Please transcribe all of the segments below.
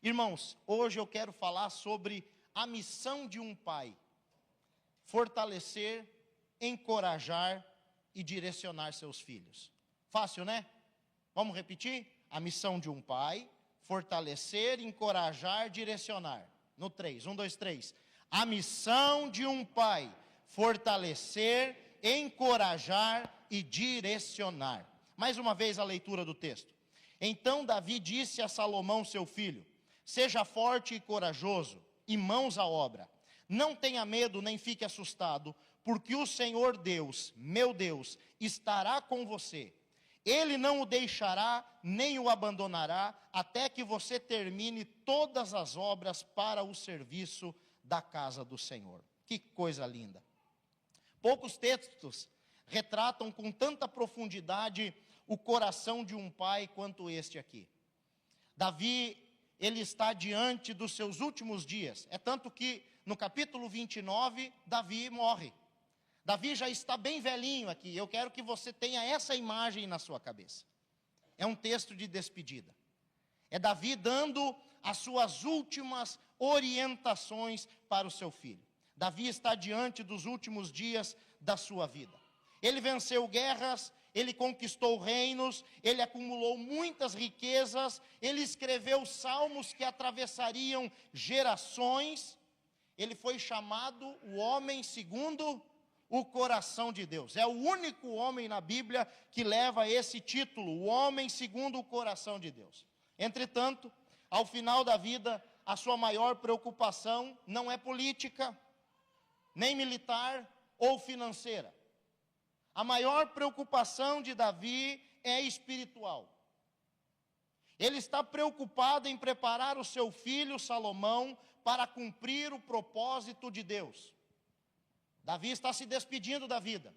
Irmãos, hoje eu quero falar sobre a missão de um pai: fortalecer, encorajar e direcionar seus filhos. Fácil, né? Vamos repetir? A missão de um pai: fortalecer, encorajar, direcionar. No 3, 1, 2, 3. A missão de um pai: fortalecer, encorajar e direcionar. Mais uma vez a leitura do texto. Então Davi disse a Salomão, seu filho: seja forte e corajoso, e mãos à obra. Não tenha medo nem fique assustado, porque o Senhor Deus, meu Deus, estará com você. Ele não o deixará, nem o abandonará, até que você termine todas as obras para o serviço da casa do Senhor. Que coisa linda! Poucos textos retratam com tanta profundidade o coração de um pai quanto este aqui. Davi, ele está diante dos seus últimos dias. É tanto que no capítulo 29, Davi morre. Davi já está bem velhinho aqui. Eu quero que você tenha essa imagem na sua cabeça. É um texto de despedida. É Davi dando as suas últimas orientações para o seu filho. Davi está diante dos últimos dias da sua vida. Ele venceu guerras, ele conquistou reinos, ele acumulou muitas riquezas, ele escreveu salmos que atravessariam gerações. Ele foi chamado o homem segundo o coração de Deus. É o único homem na Bíblia que leva esse título, o homem segundo o coração de Deus. Entretanto, ao final da vida, a sua maior preocupação não é política, nem militar ou financeira. A maior preocupação de Davi é espiritual. Ele está preocupado em preparar o seu filho Salomão para cumprir o propósito de Deus. Davi está se despedindo da vida,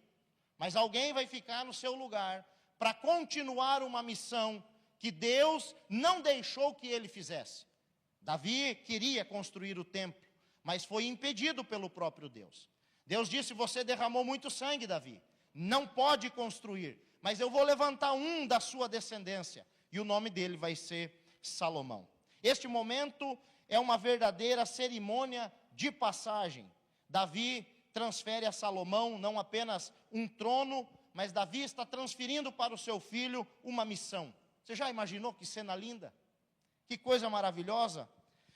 mas alguém vai ficar no seu lugar para continuar uma missão que Deus não deixou que ele fizesse. Davi queria construir o templo, mas foi impedido pelo próprio Deus. Deus disse: você derramou muito sangue, Davi, não pode construir, mas eu vou levantar um da sua descendência, e o nome dele vai ser Salomão. Este momento é uma verdadeira cerimônia de passagem. Davi transfere a Salomão não apenas um trono, mas Davi está transferindo para o seu filho uma missão. Você já imaginou que cena linda? Que coisa maravilhosa!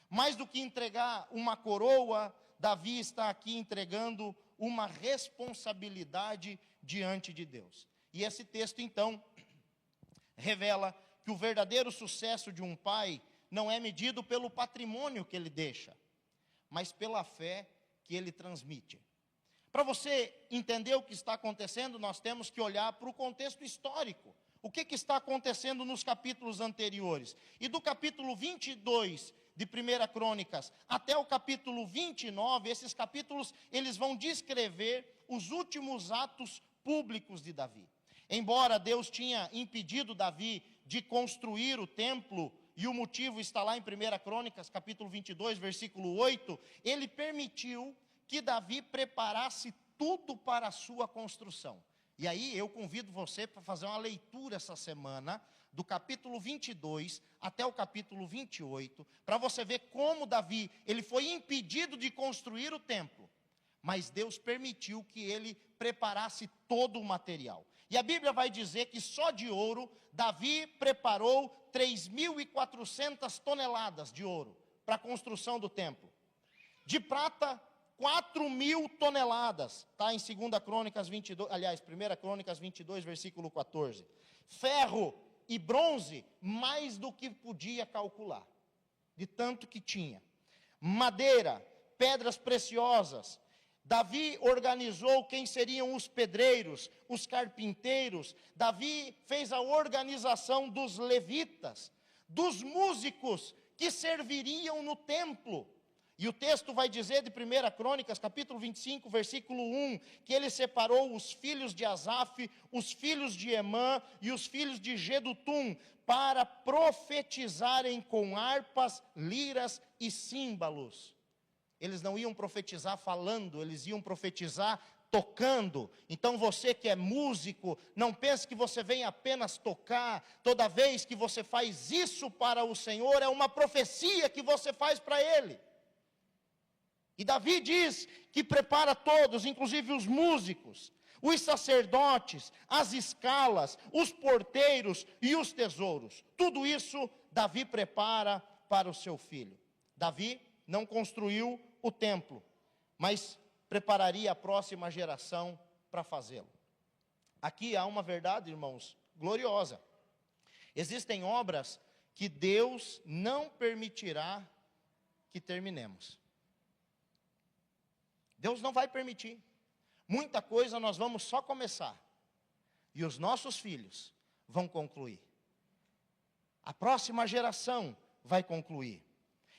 Mais do que entregar uma coroa, Davi está aqui entregando uma responsabilidade diante de Deus. E esse texto, então, revela que o verdadeiro sucesso de um pai não é medido pelo patrimônio que ele deixa, mas pela fé que ele transmite. Para você entender o que está acontecendo, nós temos que olhar para o contexto histórico. O que está acontecendo nos capítulos anteriores? E do capítulo 22 de 1 Crônicas até o capítulo 29, esses capítulos, eles vão descrever os últimos atos públicos de Davi. Embora Deus tinha impedido Davi de construir o templo, e o motivo está lá em 1 Crônicas, capítulo 22, versículo 8, ele permitiu que Davi preparasse tudo para a sua construção. E aí eu convido você para fazer uma leitura essa semana, do capítulo 22 até o capítulo 28, para você ver como Davi, ele foi impedido de construir o templo, mas Deus permitiu que ele preparasse todo o material. E a Bíblia vai dizer que só de ouro, Davi preparou 3.400 toneladas de ouro para a construção do templo. De prata, 4.000 toneladas, está em 2 Crônicas 22, aliás, 1 Crônicas 22, versículo 14. Ferro e bronze, mais do que podia calcular, de tanto que tinha. Madeira, pedras preciosas. Davi organizou quem seriam os pedreiros, os carpinteiros. Davi fez a organização dos levitas, dos músicos que serviriam no templo. E o texto vai dizer de 1 Crônicas, capítulo 25, versículo 1, que ele separou os filhos de Asaf, os filhos de Emã e os filhos de Gedutum, para profetizarem com harpas, liras e símbolos. Eles não iam profetizar falando, eles iam profetizar tocando. Então você que é músico, não pense que você vem apenas tocar. Toda vez que você faz isso para o Senhor, é uma profecia que você faz para Ele. E Davi diz que prepara todos, inclusive os músicos, os sacerdotes, as escalas, os porteiros e os tesouros. Tudo isso Davi prepara para o seu filho. Davi não construiu o templo, mas prepararia a próxima geração para fazê-lo. Aqui há uma verdade, irmãos, gloriosa. Existem obras que Deus não permitirá que terminemos. Deus não vai permitir. Muita coisa nós vamos só começar. E os nossos filhos vão concluir. A próxima geração vai concluir.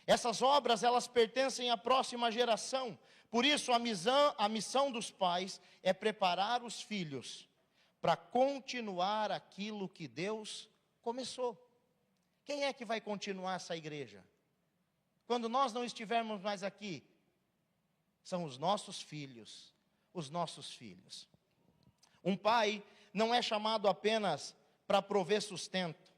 Essas obras, elas pertencem à próxima geração. Por isso, a missão dos pais é preparar os filhos para continuar aquilo que Deus começou. Quem é que vai continuar essa igreja? Quando nós não estivermos mais aqui, são os nossos filhos, os nossos filhos. Um pai não é chamado apenas para prover sustento.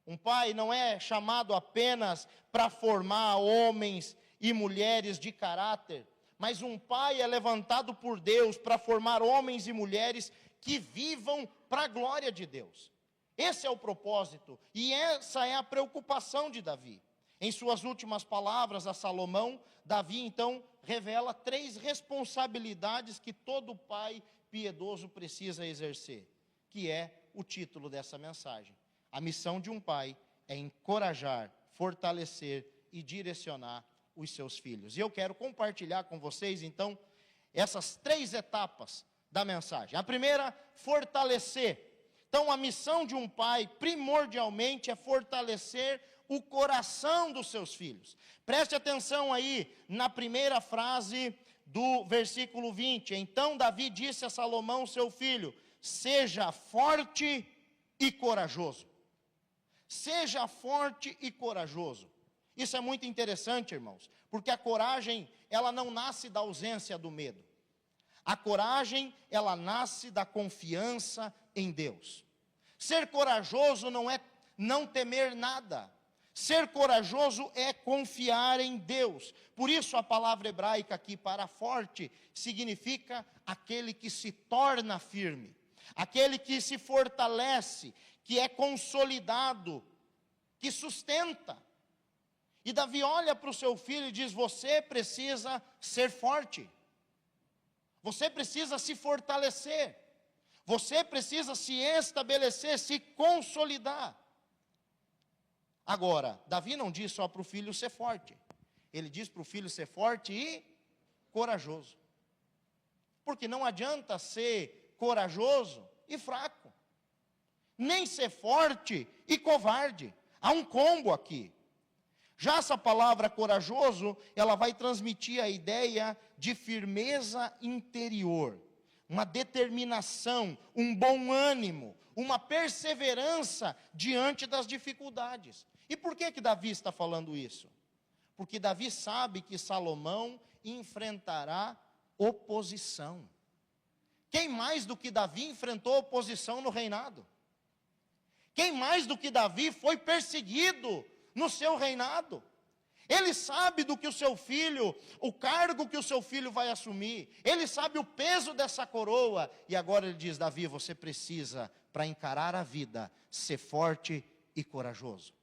Um pai não é chamado apenas para formar homens e mulheres de caráter, mas um pai é levantado por Deus para formar homens e mulheres que vivam para a glória de Deus. Esse é o propósito e essa é a preocupação de Davi. Em suas últimas palavras a Salomão, Davi então revela 3 responsabilidades que todo pai piedoso precisa exercer, que é o título dessa mensagem. A missão de um pai é encorajar, fortalecer e direcionar os seus filhos. E eu quero compartilhar com vocês, então, essas 3 etapas da mensagem. A primeira, fortalecer. Então, a missão de um pai, primordialmente, é fortalecer o coração dos seus filhos. Preste atenção aí na primeira frase do versículo 20. Então Davi disse a Salomão, seu filho, seja forte e corajoso. Seja forte e corajoso. Isso é muito interessante, irmãos, porque a coragem, ela não nasce da ausência do medo. A coragem, ela nasce da confiança em Deus. Ser corajoso não é não temer nada. Ser corajoso é confiar em Deus. Por isso a palavra hebraica aqui para forte significa aquele que se torna firme, aquele que se fortalece, que é consolidado, que sustenta. E Davi olha para o seu filho e diz: você precisa ser forte, você precisa se fortalecer, você precisa se estabelecer, se consolidar. Agora, Davi não diz só para o filho ser forte, ele diz para o filho ser forte e corajoso. Porque não adianta ser corajoso e fraco, nem ser forte e covarde. Há um combo aqui. Já essa palavra corajoso, ela vai transmitir a ideia de firmeza interior, uma determinação, um bom ânimo, uma perseverança diante das dificuldades. E por que Davi está falando isso? Porque Davi sabe que Salomão enfrentará oposição. Quem mais do que Davi enfrentou oposição no reinado? Quem mais do que Davi foi perseguido no seu reinado? Ele sabe do que o seu filho, o cargo que o seu filho vai assumir. Ele sabe o peso dessa coroa. E agora ele diz: Davi, você precisa, para encarar a vida, ser forte e corajoso.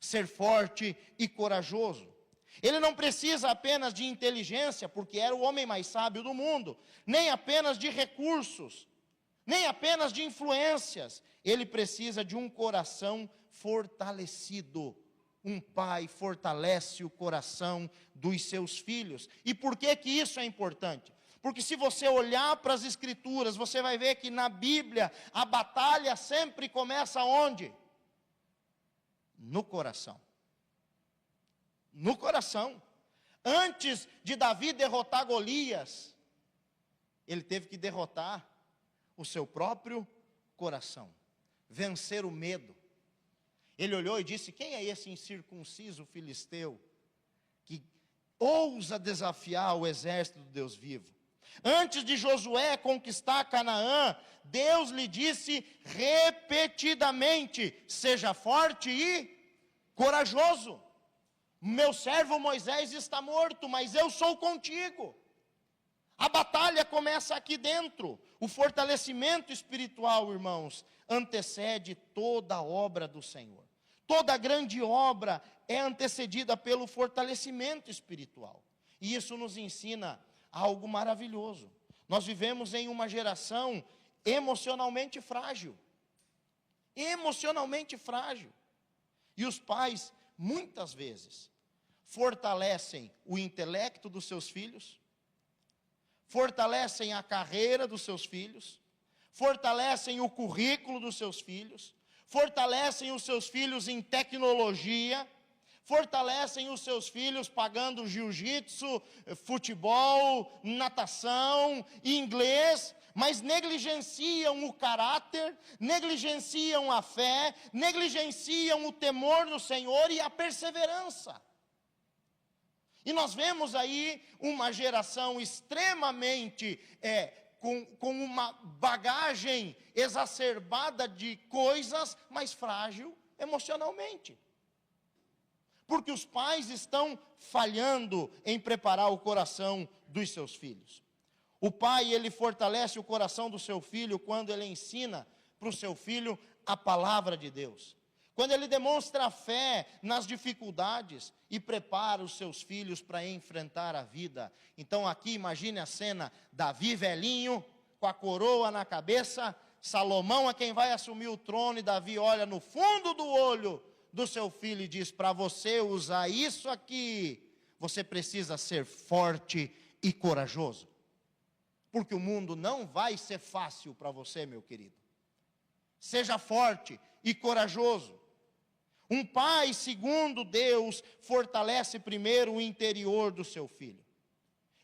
Ser forte e corajoso. Ele não precisa apenas de inteligência, porque era o homem mais sábio do mundo, nem apenas de recursos, nem apenas de influências. Ele precisa de um coração fortalecido. Um pai fortalece o coração dos seus filhos. E por que isso é importante? Porque se você olhar para as Escrituras, você vai ver que na Bíblia a batalha sempre começa onde? No coração. No coração. Antes de Davi derrotar Golias, ele teve que derrotar o seu próprio coração, vencer o medo. Ele olhou e disse: quem é esse incircunciso filisteu que ousa desafiar o exército do Deus vivo? Antes de Josué conquistar Canaã, Deus lhe disse repetidamente: seja forte e corajoso. Meu servo Moisés está morto, mas eu sou contigo. A batalha começa aqui dentro. O fortalecimento espiritual, irmãos, antecede toda a obra do Senhor. Toda grande obra é antecedida pelo fortalecimento espiritual. E isso nos ensina algo maravilhoso. Nós vivemos em uma geração emocionalmente frágil. Emocionalmente frágil. E os pais, muitas vezes, fortalecem o intelecto dos seus filhos, fortalecem a carreira dos seus filhos, fortalecem o currículo dos seus filhos, fortalecem os seus filhos em tecnologia, fortalecem os seus filhos pagando jiu-jitsu, futebol, natação, inglês, mas negligenciam o caráter, negligenciam a fé, negligenciam o temor no Senhor e a perseverança. E nós vemos aí uma geração extremamente com uma bagagem exacerbada de coisas, mas frágil emocionalmente. Porque os pais estão falhando em preparar o coração dos seus filhos. O pai, ele fortalece o coração do seu filho quando ele ensina para o seu filho a palavra de Deus. Quando ele demonstra fé nas dificuldades e prepara os seus filhos para enfrentar a vida. Então aqui imagine a cena: Davi velhinho, com a coroa na cabeça, Salomão é quem vai assumir o trono, e Davi olha no fundo do olho do seu filho e diz: para você usar isso aqui, você precisa ser forte e corajoso. Porque o mundo não vai ser fácil para você, meu querido. Seja forte e corajoso. Um pai, segundo Deus, fortalece primeiro o interior do seu filho.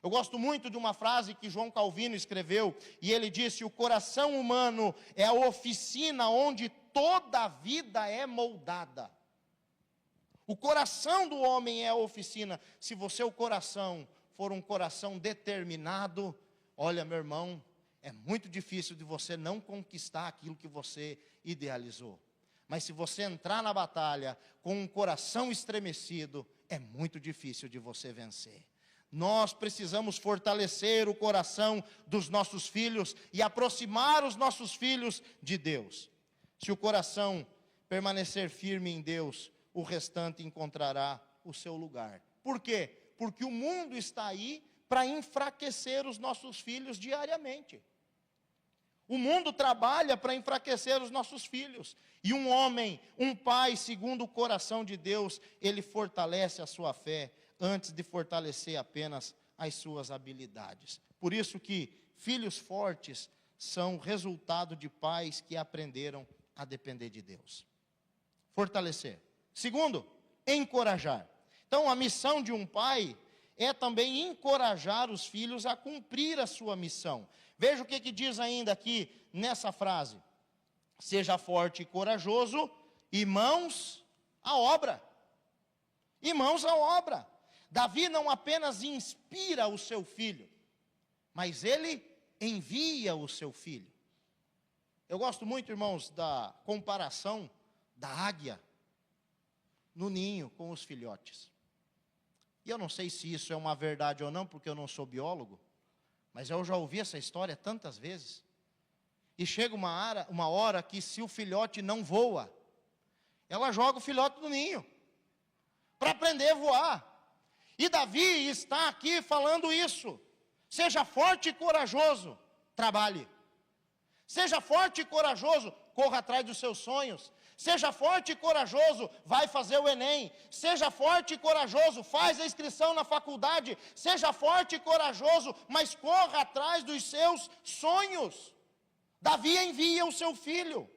Eu gosto muito de uma frase que João Calvino escreveu, e ele disse: o coração humano é a oficina onde toda a vida é moldada. O coração do homem é a oficina. Se o coração for um coração determinado, olha, meu irmão, é muito difícil de você não conquistar aquilo que você idealizou. Mas se você entrar na batalha com um coração estremecido, é muito difícil de você vencer. Nós precisamos fortalecer o coração dos nossos filhos e aproximar os nossos filhos de Deus. Se o coração permanecer firme em Deus, o restante encontrará o seu lugar. Por quê? Porque o mundo está aí para enfraquecer os nossos filhos diariamente. O mundo trabalha para enfraquecer os nossos filhos. E um homem, um pai, segundo o coração de Deus, ele fortalece a sua fé antes de fortalecer apenas as suas habilidades. Por isso que filhos fortes são resultado de pais que aprenderam a depender de Deus. Fortalecer. Segundo, encorajar. Então, a missão de um pai é também encorajar os filhos a cumprir a sua missão. Veja o que diz ainda aqui nessa frase: seja forte e corajoso, e mãos à obra. E mãos à obra. Davi não apenas inspira o seu filho, mas ele envia o seu filho. Eu gosto muito, irmãos, da comparação da águia no ninho com os filhotes. E eu não sei se isso é uma verdade ou não, porque eu não sou biólogo, mas eu já ouvi essa história tantas vezes. E chega uma hora que, se o filhote não voa, ela joga o filhote no ninho, para aprender a voar. E Davi está aqui falando isso: seja forte e corajoso, trabalhe. Seja forte e corajoso, corra atrás dos seus sonhos. Seja forte e corajoso, vai fazer o Enem. Seja forte e corajoso, faz a inscrição na faculdade. Seja forte e corajoso, mas corra atrás dos seus sonhos. Davi envia o seu filho,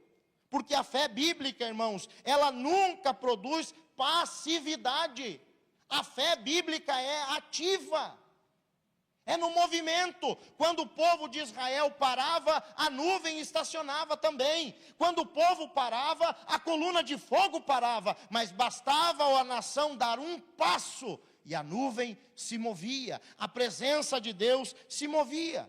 porque a fé bíblica, irmãos, ela nunca produz passividade. A fé bíblica é ativa. É no movimento. Quando o povo de Israel parava, a nuvem estacionava também. Quando o povo parava, a coluna de fogo parava. Mas bastava a nação dar um passo e a nuvem se movia, a presença de Deus se movia.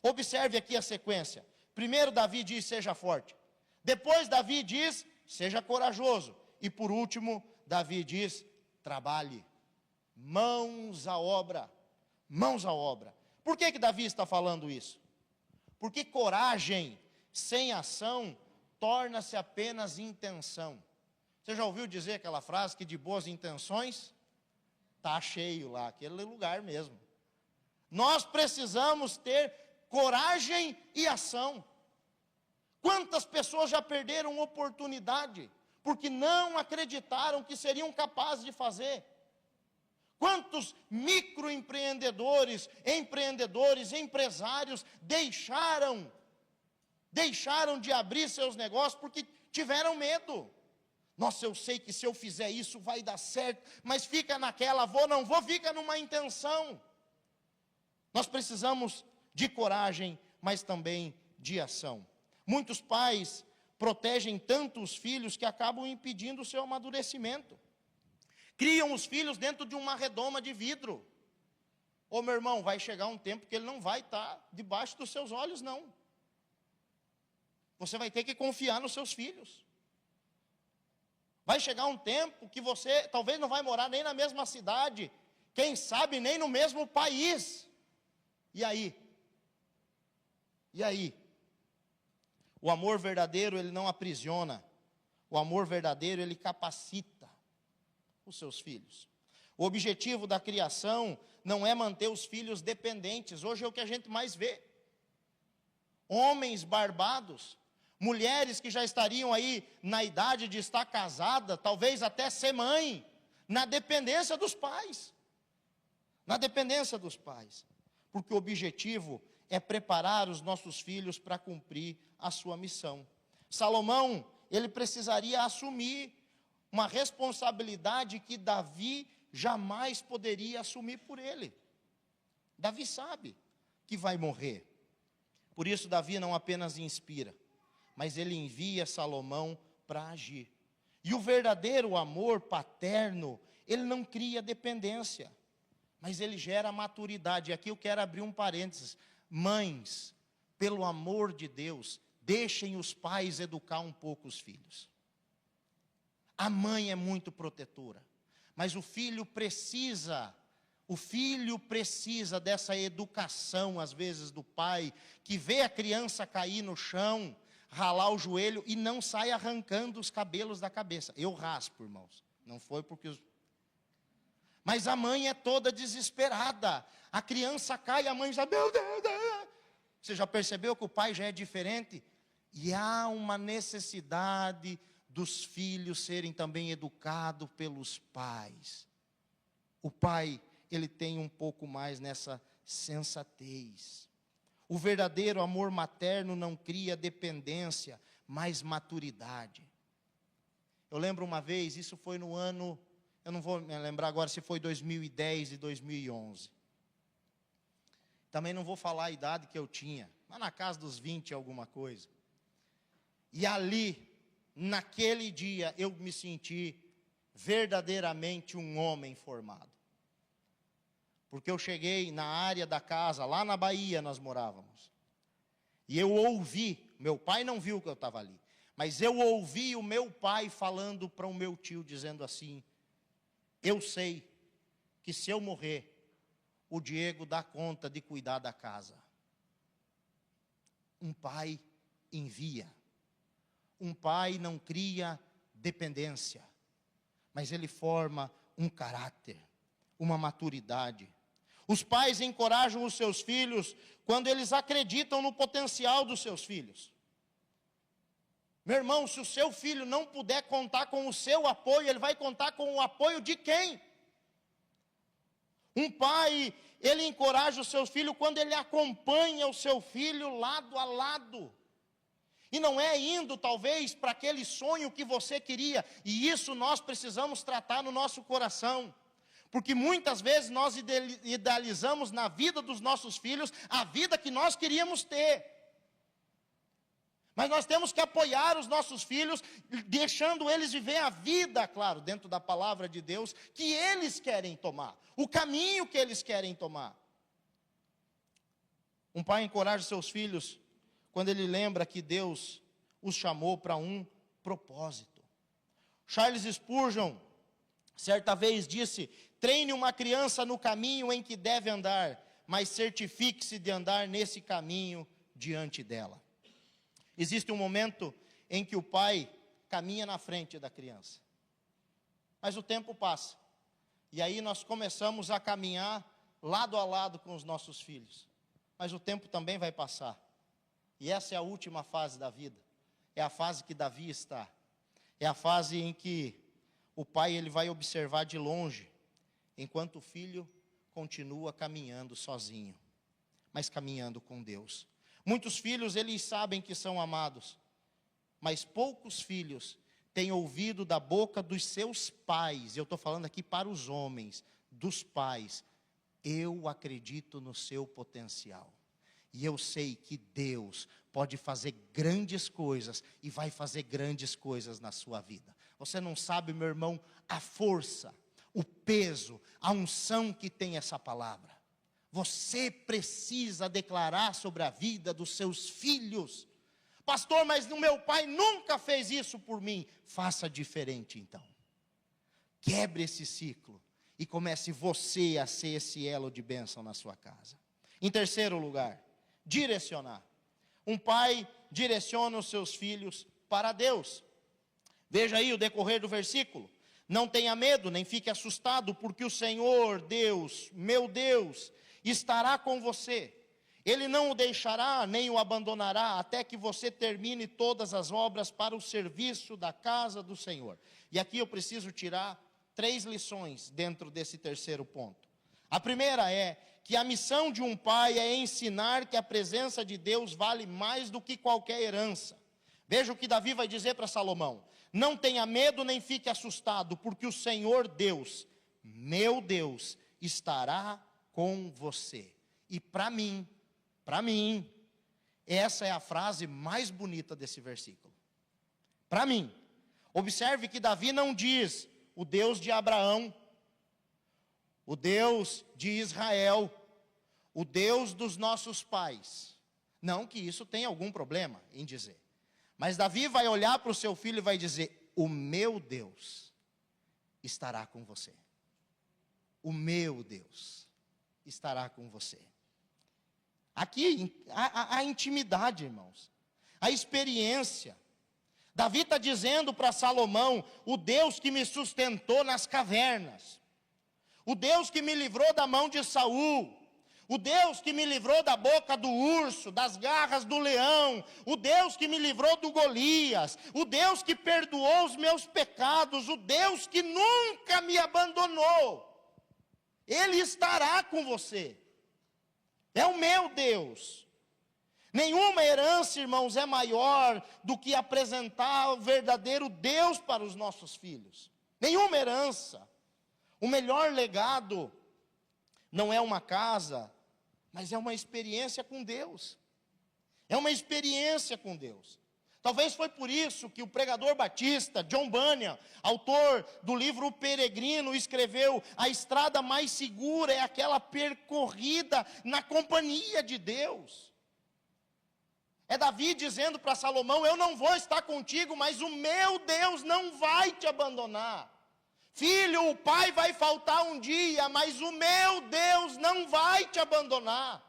Observe aqui a sequência. Primeiro Davi diz, seja forte. Depois Davi diz, seja corajoso. E por último, Davi diz, trabalhe. Mãos à obra. Mãos à obra. Por que Davi está falando isso? Porque coragem sem ação torna-se apenas intenção. Você já ouviu dizer aquela frase que de boas intenções está cheio lá, aquele lugar mesmo. Nós precisamos ter coragem e ação. Quantas pessoas já perderam oportunidade porque não acreditaram que seriam capazes de fazer? Quantos microempreendedores, empreendedores, empresários deixaram de abrir seus negócios porque tiveram medo? Nossa, eu sei que se eu fizer isso vai dar certo, mas fica naquela, vou, não vou, fica numa intenção. Nós precisamos de coragem, mas também de ação. Muitos pais protegem tanto os filhos que acabam impedindo o seu amadurecimento. Criam os filhos dentro de uma redoma de vidro. Ô meu irmão, vai chegar um tempo que ele não vai estar debaixo dos seus olhos, não. Você vai ter que confiar nos seus filhos. Vai chegar um tempo que você talvez não vai morar nem na mesma cidade, quem sabe nem no mesmo país. E aí? E aí? O amor verdadeiro, ele não aprisiona. O amor verdadeiro, ele capacita os seus filhos. O objetivo da criação não é manter os filhos dependentes. Hoje é o que a gente mais vê. Homens barbados, mulheres que já estariam aí na idade de estar casada, talvez até ser mãe, na dependência dos pais. Na dependência dos pais. Porque o objetivo é preparar os nossos filhos para cumprir a sua missão. Salomão, ele precisaria assumir uma responsabilidade que Davi jamais poderia assumir por ele. Davi sabe que vai morrer. Por isso Davi não apenas inspira, mas ele envia Salomão para agir. E o verdadeiro amor paterno, ele não cria dependência, mas ele gera maturidade. E aqui eu quero abrir um parênteses. Mães, pelo amor de Deus, deixem os pais educar um pouco os filhos. A mãe é muito protetora, mas o filho precisa dessa educação, às vezes, do pai, que vê a criança cair no chão, ralar o joelho e não sai arrancando os cabelos da cabeça. Eu raspo, irmãos, não foi porque... Mas a mãe é toda desesperada, a criança cai, a mãe já... Meu Deus, Deus. Você já percebeu que o pai já é diferente? E há uma necessidade dos filhos serem também educados pelos pais. O pai, ele tem um pouco mais nessa sensatez. O verdadeiro amor materno não cria dependência, mas maturidade. Eu lembro uma vez, isso foi no ano, eu não vou me lembrar agora se foi 2010 e 2011. Também não vou falar a idade que eu tinha, mas na casa dos 20 alguma coisa. E ali, naquele dia, eu me senti verdadeiramente um homem formado. Porque eu cheguei na área da casa, lá na Bahia nós morávamos. E eu ouvi, meu pai não viu que eu estava ali, mas eu ouvi o meu pai falando para o meu tio, dizendo assim: eu sei que se eu morrer, o Diego dá conta de cuidar da casa. Um pai envia. Um pai não cria dependência, mas ele forma um caráter, uma maturidade. Os pais encorajam os seus filhos quando eles acreditam no potencial dos seus filhos. Meu irmão, se o seu filho não puder contar com o seu apoio, ele vai contar com o apoio de quem? Um pai, ele encoraja o seu filho quando ele acompanha o seu filho lado a lado. E não é indo, talvez, para aquele sonho que você queria. E isso nós precisamos tratar no nosso coração. Porque muitas vezes nós idealizamos na vida dos nossos filhos a vida que nós queríamos ter. Mas nós temos que apoiar os nossos filhos, deixando eles viver a vida, claro, dentro da palavra de Deus, que eles querem tomar, o caminho que eles querem tomar. Um pai encoraja seus filhos quando ele lembra que Deus os chamou para um propósito. Charles Spurgeon, certa vez disse: treine uma criança no caminho em que deve andar, mas certifique-se de andar nesse caminho diante dela. Existe um momento em que o pai caminha na frente da criança, mas o tempo passa, e aí nós começamos a caminhar lado a lado com os nossos filhos, mas o tempo também vai passar, e essa é a última fase da vida, é a fase que Davi está, é a fase em que o pai ele vai observar de longe, enquanto o filho continua caminhando sozinho, mas caminhando com Deus. Muitos filhos, eles sabem que são amados, mas poucos filhos têm ouvido da boca dos seus pais, eu estou falando aqui para os homens, dos pais: eu acredito no seu potencial, e eu sei que Deus pode fazer grandes coisas, e vai fazer grandes coisas na sua vida. Você não sabe, meu irmão, a força, o peso, a unção que tem essa palavra. Você precisa declarar sobre a vida dos seus filhos. Pastor, mas o meu pai nunca fez isso por mim. Faça diferente então. Quebre esse ciclo e comece você a ser esse elo de bênção na sua casa. Em terceiro lugar, direcionar. Um pai direciona os seus filhos para Deus. Veja aí o decorrer do versículo. Não tenha medo, nem fique assustado, porque o Senhor Deus, meu Deus, estará com você. Ele não o deixará, nem o abandonará, até que você termine todas as obras para o serviço da casa do Senhor. E aqui eu preciso tirar 3 lições dentro desse terceiro ponto. A primeira é que a missão de um pai é ensinar que a presença de Deus vale mais do que qualquer herança. Veja o que Davi vai dizer para Salomão: não tenha medo nem fique assustado, porque o Senhor Deus, meu Deus, estará com você. E para mim, essa é a frase mais bonita desse versículo. Para mim, observe que Davi não diz o Deus de Abraão, o Deus de Israel, o Deus dos nossos pais. Não que isso tenha algum problema em dizer. Mas Davi vai olhar para o seu filho e vai dizer: o meu Deus estará com você. O meu Deus estará com você. Aqui, a intimidade, irmãos, a experiência. Davi está dizendo para Salomão: o Deus que me sustentou nas cavernas, o Deus que me livrou da mão de Saul, o Deus que me livrou da boca do urso, das garras do leão, o Deus que me livrou do Golias, o Deus que perdoou os meus pecados, o Deus que nunca me abandonou, Ele estará com você. É o meu Deus. Nenhuma herança, irmãos, é maior do que apresentar o verdadeiro Deus para os nossos filhos. Nenhuma herança. O melhor legado não é uma casa, mas é uma experiência com Deus. É uma experiência com Deus. Talvez foi por isso que o pregador batista, John Bunyan, autor do livro O Peregrino, escreveu: a estrada mais segura é aquela percorrida na companhia de Deus. É Davi dizendo para Salomão: eu não vou estar contigo, mas o meu Deus não vai te abandonar. Filho, o pai vai faltar um dia, mas o meu Deus não vai te abandonar.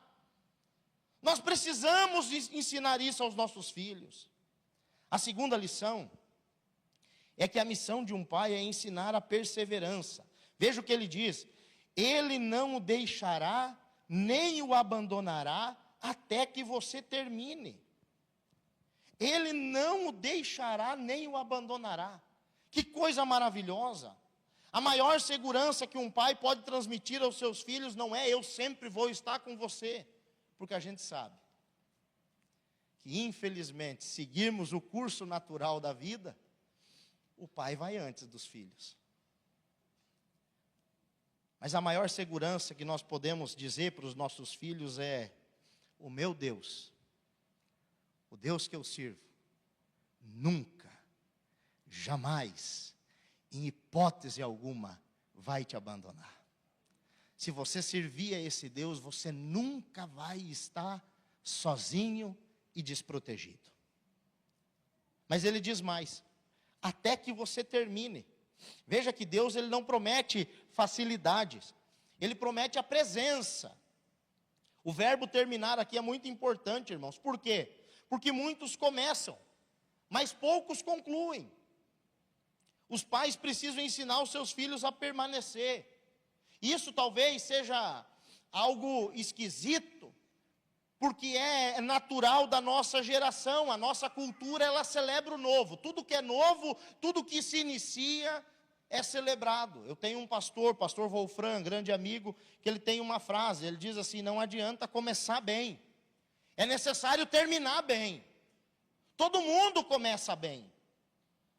Nós precisamos ensinar isso aos nossos filhos. A segunda lição é que a missão de um pai é ensinar a perseverança. Veja o que ele diz: ele não o deixará, nem o abandonará, até que você termine. Ele não o deixará, nem o abandonará. Que coisa maravilhosa! A maior segurança que um pai pode transmitir aos seus filhos não é: eu sempre vou estar com você, porque a gente sabe que, infelizmente, seguirmos o curso natural da vida, o pai vai antes dos filhos. Mas a maior segurança que nós podemos dizer para os nossos filhos é: o meu Deus, o Deus que eu sirvo, nunca, jamais, em hipótese alguma, vai te abandonar. Se você servir a esse Deus, você nunca vai estar sozinho e desprotegido. Mas ele diz mais: até que você termine. Veja que Deus, ele não promete facilidades, ele promete a presença. O verbo terminar aqui é muito importante, irmãos. Por quê? Porque muitos começam, mas poucos concluem. Os pais precisam ensinar os seus filhos a permanecer. Isso talvez seja algo esquisito, porque é natural da nossa geração. A nossa cultura, ela celebra o novo. Tudo que é novo, tudo que se inicia é celebrado. Eu tenho um pastor Wolfram, grande amigo, que ele tem uma frase, ele diz assim: não adianta começar bem, é necessário terminar bem. Todo mundo começa bem.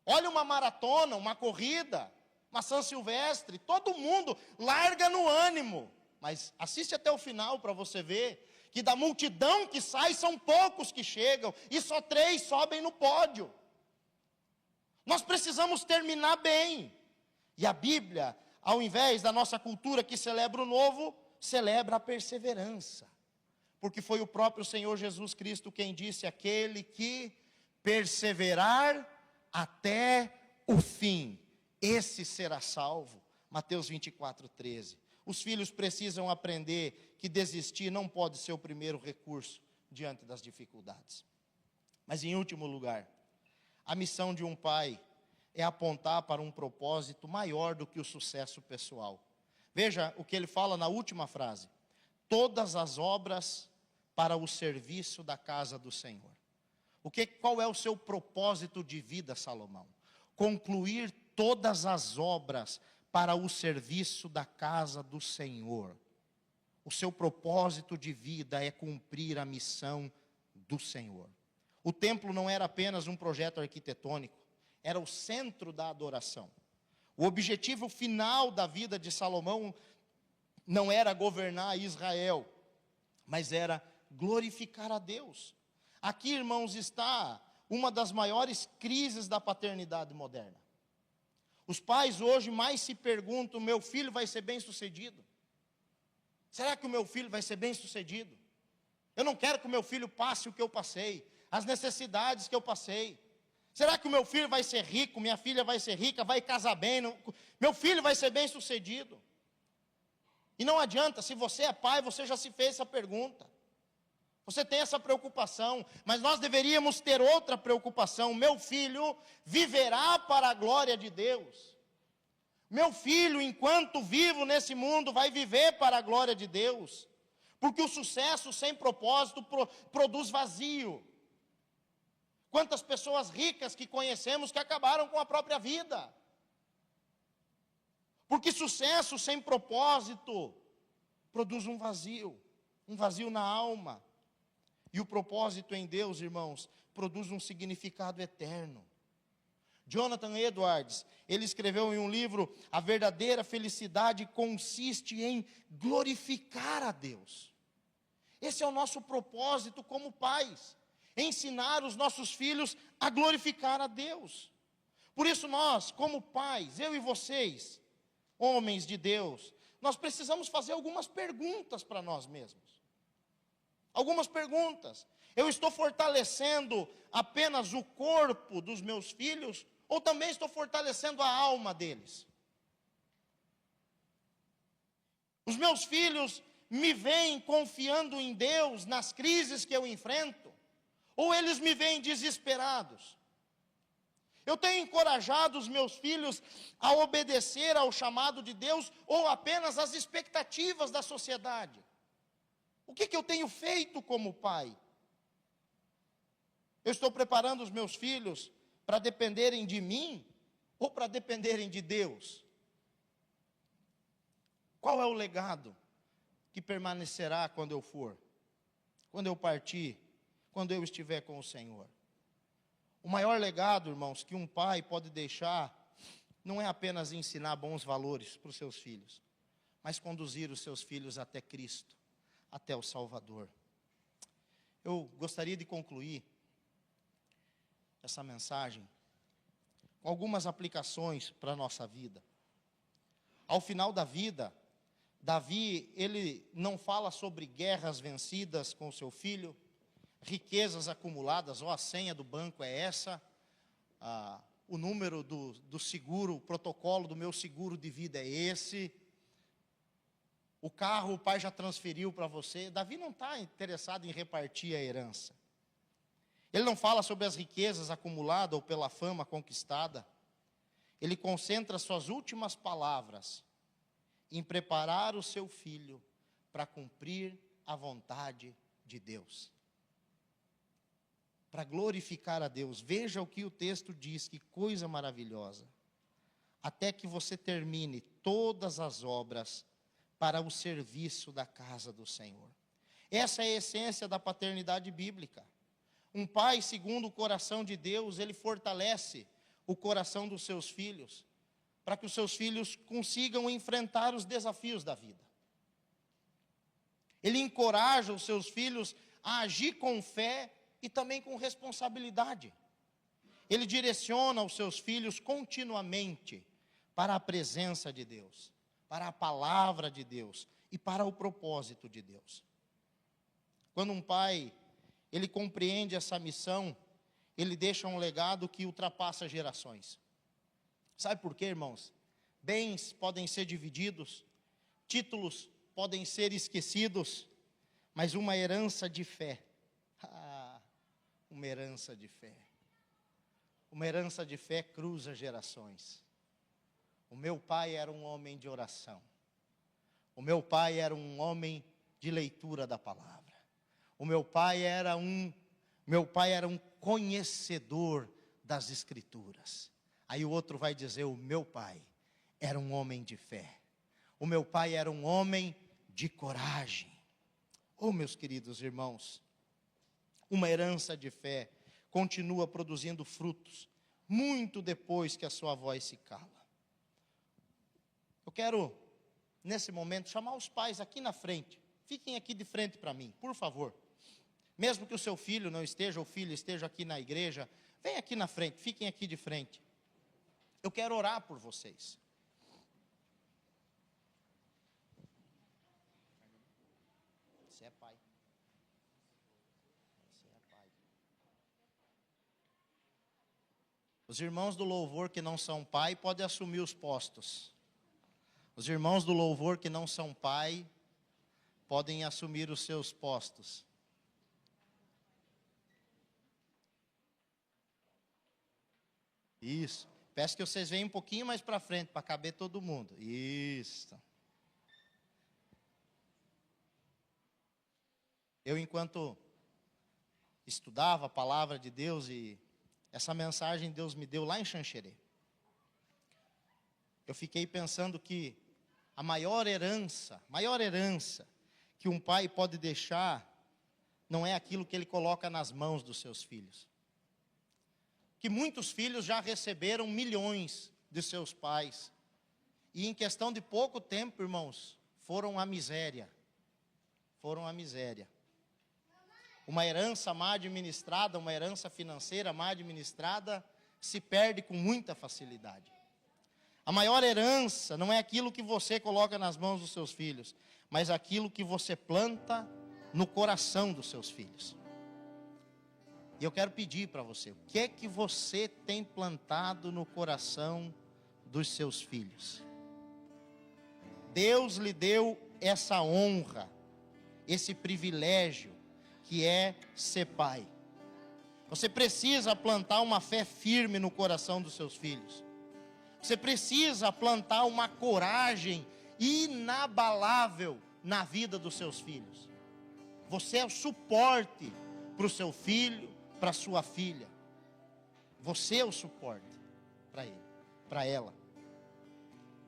Olha uma maratona, uma corrida, uma São Silvestre, todo mundo larga no ânimo, mas assiste até o final para você ver que da multidão que sai, são poucos que chegam, e só 3 sobem no pódio. Nós precisamos terminar bem. E a Bíblia, ao invés da nossa cultura que celebra o novo, celebra a perseverança. Porque foi o próprio Senhor Jesus Cristo quem disse: aquele que perseverar até o fim, esse será salvo. Mateus 24:13. Os filhos precisam aprender que desistir não pode ser o primeiro recurso diante das dificuldades. Mas em último lugar, a missão de um pai é apontar para um propósito maior do que o sucesso pessoal. Veja o que ele fala na última frase: todas as obras para o serviço da casa do Senhor. Qual é o seu propósito de vida, Salomão? Concluir todas as obras para o serviço da casa do Senhor. O seu propósito de vida é cumprir a missão do Senhor. O templo não era apenas um projeto arquitetônico, era o centro da adoração. O objetivo final da vida de Salomão não era governar Israel, mas era glorificar a Deus. Aqui, irmãos, está uma das maiores crises da paternidade moderna. Os pais hoje mais se perguntam: meu filho vai ser bem sucedido? Será que o meu filho vai ser bem sucedido? Eu não quero que o meu filho passe o que eu passei, as necessidades que eu passei. Será que o meu filho vai ser rico, minha filha vai ser rica, vai casar bem, meu filho vai ser bem sucedido? E não adianta, se você é pai, você já se fez essa pergunta. Você tem essa preocupação, mas nós deveríamos ter outra preocupação: meu filho viverá para a glória de Deus. Meu filho, enquanto vivo nesse mundo, vai viver para a glória de Deus. Porque o sucesso sem propósito produz vazio. Quantas pessoas ricas que conhecemos que acabaram com a própria vida. Porque sucesso sem propósito produz um vazio na alma. E o propósito em Deus, irmãos, produz um significado eterno. Jonathan Edwards, ele escreveu em um livro: a verdadeira felicidade consiste em glorificar a Deus. Esse é o nosso propósito como pais, ensinar os nossos filhos a glorificar a Deus. Por isso nós, como pais, eu e vocês, homens de Deus, nós precisamos fazer algumas perguntas para nós mesmos. Algumas perguntas: eu estou fortalecendo apenas o corpo dos meus filhos, ou também estou fortalecendo a alma deles? Os meus filhos me veem confiando em Deus nas crises que eu enfrento, ou eles me veem desesperados? Eu tenho encorajado os meus filhos a obedecer ao chamado de Deus, ou apenas às expectativas da sociedade? O que eu tenho feito como pai? Eu estou preparando os meus filhos para dependerem de mim, ou para dependerem de Deus? Qual é o legado que permanecerá quando eu for? Quando eu partir? Quando eu estiver com o Senhor? O maior legado, irmãos, que um pai pode deixar, não é apenas ensinar bons valores para os seus filhos, mas conduzir os seus filhos até Cristo, até o Salvador. Eu gostaria de concluir essa mensagem com algumas aplicações para a nossa vida. Ao final da vida, Davi, ele não fala sobre guerras vencidas com seu filho, riquezas acumuladas, a senha do banco é essa, o número do seguro, o protocolo do meu seguro de vida é esse, o carro o pai já transferiu para você. Davi não está interessado em repartir a herança. Ele não fala sobre as riquezas acumuladas ou pela fama conquistada. Ele concentra suas últimas palavras em preparar o seu filho para cumprir a vontade de Deus, para glorificar a Deus. Veja o que o texto diz, que coisa maravilhosa. Até que você termine todas as obras para o serviço da casa do Senhor. Essa é a essência da paternidade bíblica. Um pai, segundo o coração de Deus, ele fortalece o coração dos seus filhos, para que os seus filhos consigam enfrentar os desafios da vida. Ele encoraja os seus filhos a agir com fé e também com responsabilidade. Ele direciona os seus filhos continuamente para a presença de Deus, para a palavra de Deus e para o propósito de Deus. Quando um pai, ele compreende essa missão, ele deixa um legado que ultrapassa gerações. Sabe por quê, irmãos? Bens podem ser divididos, títulos podem ser esquecidos, mas uma herança de fé, uma herança de fé. Uma herança de fé cruza gerações. O meu pai era um homem de oração. O meu pai era um homem de leitura da palavra. O meu pai era um conhecedor das Escrituras. Aí o outro vai dizer, o meu pai era um homem de fé. O meu pai era um homem de coragem. Oh, meus queridos irmãos, uma herança de fé continua produzindo frutos, muito depois que a sua voz se cala. Eu quero, nesse momento, chamar os pais aqui na frente. Fiquem aqui de frente para mim, por favor. Mesmo que o seu filho não esteja, ou filho esteja aqui na igreja, vem aqui na frente, fiquem aqui de frente. Eu quero orar por vocês. Você é pai. Você é pai. Os irmãos do louvor que não são pai podem assumir os postos. Os irmãos do louvor que não são pai podem assumir os seus postos. Isso. Peço que vocês venham um pouquinho mais para frente, para caber todo mundo. Isso. Eu, enquanto estudava a palavra de Deus, e essa mensagem Deus me deu lá em Xanxerê, eu fiquei pensando que a maior herança que um pai pode deixar, não é aquilo que ele coloca nas mãos dos seus filhos. Que muitos filhos já receberam milhões de seus pais, e em questão de pouco tempo, irmãos, foram à miséria. Foram à miséria. Uma herança mal administrada, uma herança financeira mal administrada, se perde com muita facilidade. A maior herança não é aquilo que você coloca nas mãos dos seus filhos, mas aquilo que você planta no coração dos seus filhos. E eu quero pedir para você, o que é que você tem plantado no coração dos seus filhos? Deus lhe deu essa honra, esse privilégio, que é ser pai. Você precisa plantar uma fé firme no coração dos seus filhos. Você precisa plantar uma coragem inabalável na vida dos seus filhos. Você é o suporte para o seu filho, para a sua filha. Você é o suporte para ele, para ela.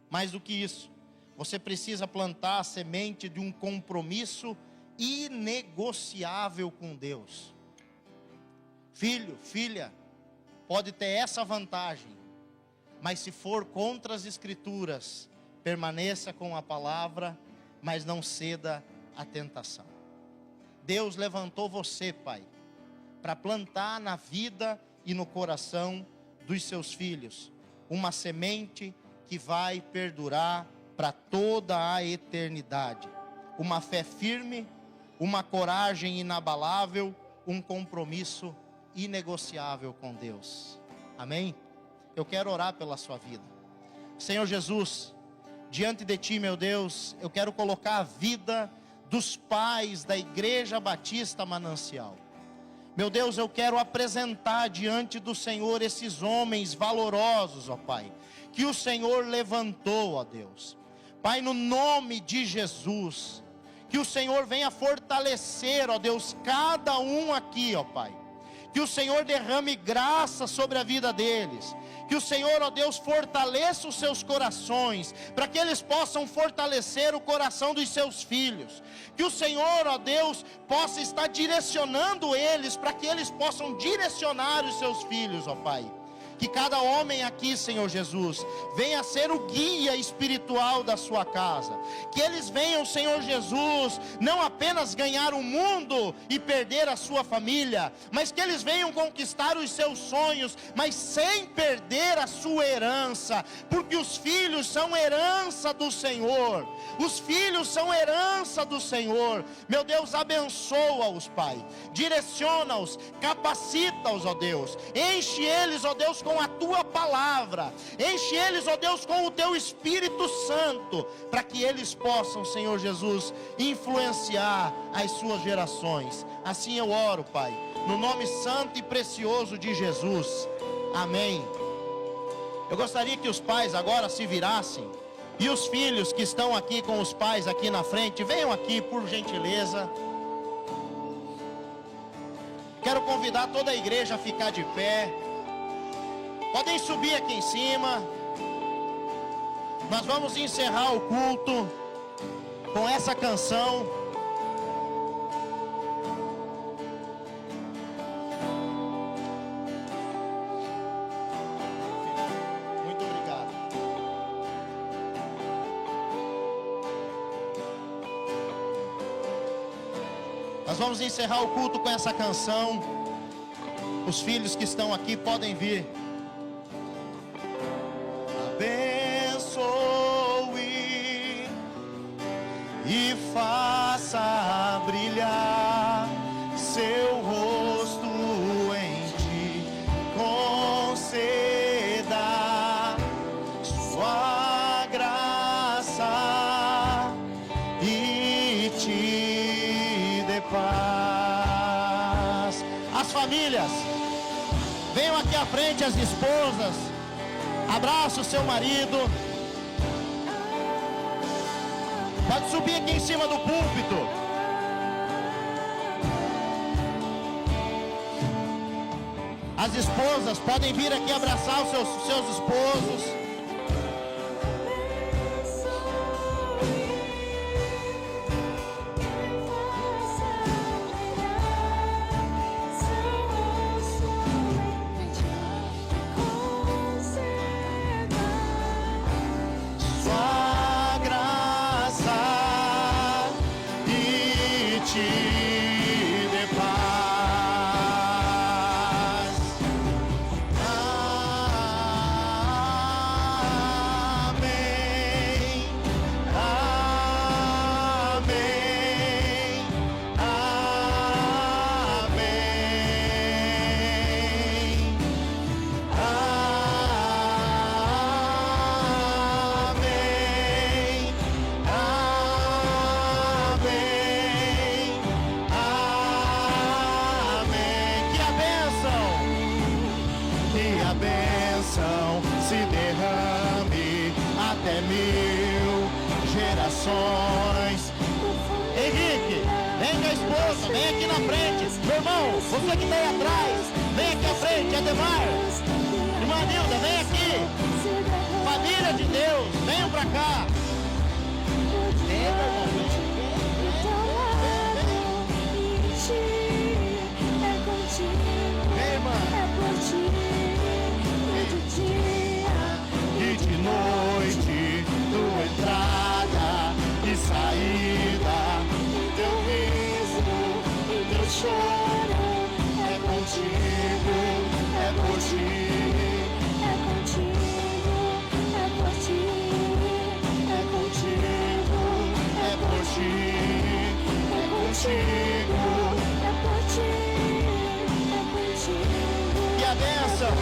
Mais do que isso, você precisa plantar a semente de um compromisso inegociável com Deus. Filho, filha, pode ter essa vantagem, mas se for contra as Escrituras, permaneça com a palavra, mas não ceda à tentação. Deus levantou você, pai, para plantar na vida e no coração dos seus filhos. Uma semente que vai perdurar para toda a eternidade. Uma fé firme, uma coragem inabalável, um compromisso inegociável com Deus. Amém? Eu quero orar pela sua vida. Senhor Jesus, diante de Ti, meu Deus, eu quero colocar a vida dos pais da Igreja Batista Manancial. Meu Deus, eu quero apresentar diante do Senhor esses homens valorosos, ó Pai, que o Senhor levantou, ó Deus. Pai, no nome de Jesus, que o Senhor venha fortalecer, ó Deus, cada um aqui, ó Pai. Que o Senhor derrame graça sobre a vida deles. Que o Senhor, ó Deus, fortaleça os seus corações, para que eles possam fortalecer o coração dos seus filhos. Que o Senhor, ó Deus, possa estar direcionando eles, para que eles possam direcionar os seus filhos, ó Pai. Que cada homem aqui, Senhor Jesus, venha ser o guia espiritual da sua casa. Que eles venham, Senhor Jesus, não apenas ganhar o mundo e perder a sua família, mas que eles venham conquistar os seus sonhos, mas sem perder a sua herança. Porque os filhos são herança do Senhor. Os filhos são herança do Senhor. Meu Deus, abençoa-os, Pai. Direciona-os, capacita-os, ó Deus. Enche eles, ó Deus, com a Tua palavra. Enche eles, ó Deus, com o Teu Espírito Santo, para que eles possam, Senhor Jesus, influenciar as suas gerações. Assim eu oro, Pai, no nome santo e precioso de Jesus. Amém. Eu gostaria que os pais agora se virassem, e os filhos que estão aqui com os pais aqui na frente, venham aqui por gentileza. Quero convidar toda a igreja a ficar de pé. Podem subir aqui em cima. Nós vamos encerrar o culto com essa canção. Muito obrigado. Nós vamos encerrar o culto com essa canção. Os filhos que estão aqui podem vir. Abençoe e faça brilhar seu rosto em ti, conceda sua graça e te dê paz. As famílias, venham aqui à frente, as esposas. Abraça o seu marido. Pode subir aqui em cima do púlpito. As esposas podem vir aqui abraçar os seus esposos. Henrique, vem com a esposa, vem aqui na frente. Meu irmão, você que está aí atrás, vem aqui à frente. Ademar, irmã Nilda, vem aqui. Família de Deus, venham para cá. Vem, meu irmão, vem, irmã. E de noite, tua entrada e saída, teu riso e teu choro, é contigo, é contigo. E a bênção.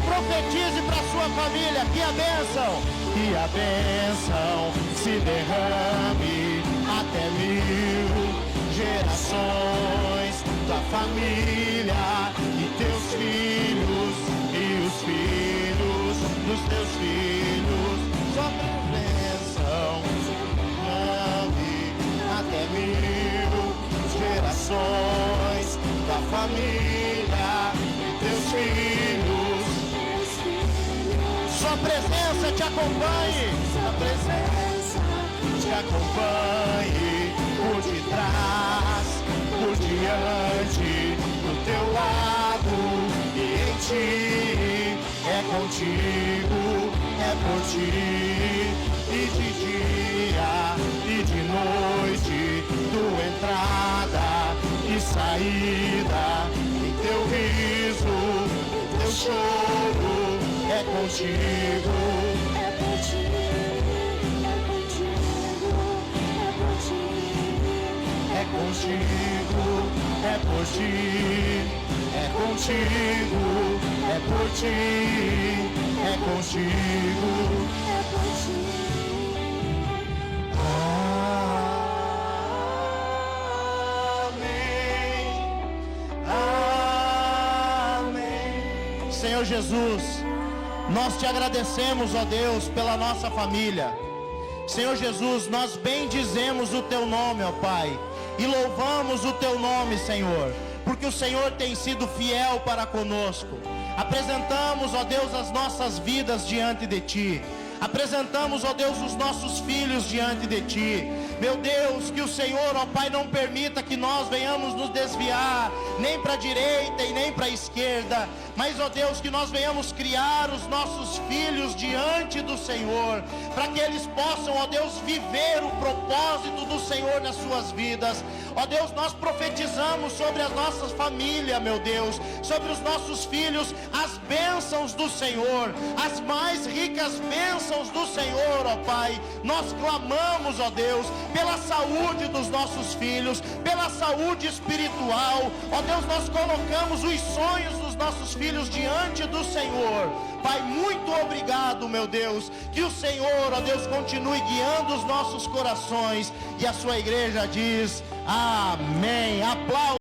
Profetize para sua família que a bênção se derrame até 1000 gerações da família e teus filhos e os filhos dos teus filhos. Sobre a bênção derrame até 1000 gerações da família e teus filhos. Sua presença te acompanhe, sua presença te acompanhe por detrás, por diante, do teu lado e em ti. É contigo, é por ti, e de dia e de noite, tua entrada e saída, e teu riso, teu choro. É contigo, é por ti, é contigo, é por ti, é contigo, é por ti, é contigo, é por ti, é contigo, é por ti. Amém, amém. Senhor Jesus, nós te agradecemos, ó Deus, pela nossa família. Senhor Jesus, nós bendizemos o teu nome, ó Pai, e louvamos o teu nome, Senhor, porque o Senhor tem sido fiel para conosco. Apresentamos, ó Deus, as nossas vidas diante de ti. Apresentamos, ó Deus, os nossos filhos diante de ti. Meu Deus, que o Senhor, ó Pai, não permita que nós venhamos nos desviar nem para a direita e nem para a esquerda, mas, ó Deus, que nós venhamos criar os nossos filhos diante do Senhor, para que eles possam, ó Deus, viver o propósito do Senhor nas suas vidas. Ó Deus, nós profetizamos sobre as nossas famílias, meu Deus, sobre os nossos filhos, as bênçãos do Senhor, as mais ricas bênçãos do Senhor, ó Pai. Nós clamamos, ó Deus, pela saúde dos nossos filhos, pela saúde espiritual. Ó Deus, nós colocamos os sonhos dos nossos filhos diante do Senhor. Pai, muito obrigado, meu Deus, que o Senhor, ó Deus, continue guiando os nossos corações. E a sua igreja diz amém. Aplausos.